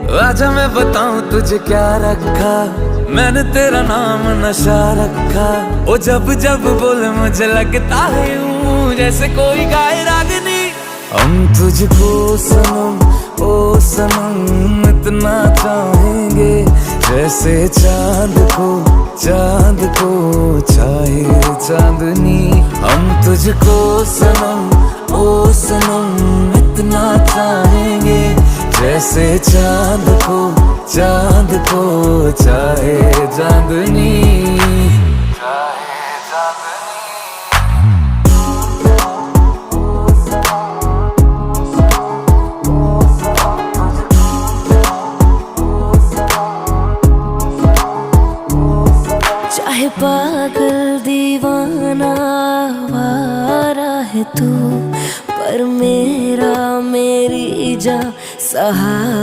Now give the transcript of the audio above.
आजा मैं बताऊं तुझे क्या रखा, मैंने तेरा नाम नशा रखा। ओ जब जब बोले मुझे लगता है यूं जैसे कोई गाए रागनी। हम तुझको सनम ओ सनम इतना चाहेंगे, जैसे चांद को चाहे चांदनी। हम तुझको सनम ओ सनम इतना चाहेंगे, जैसे चांद को चाहे चांदनी। चाहे पागल दीवाना आवारा है तू, पर मेरी जा सहारा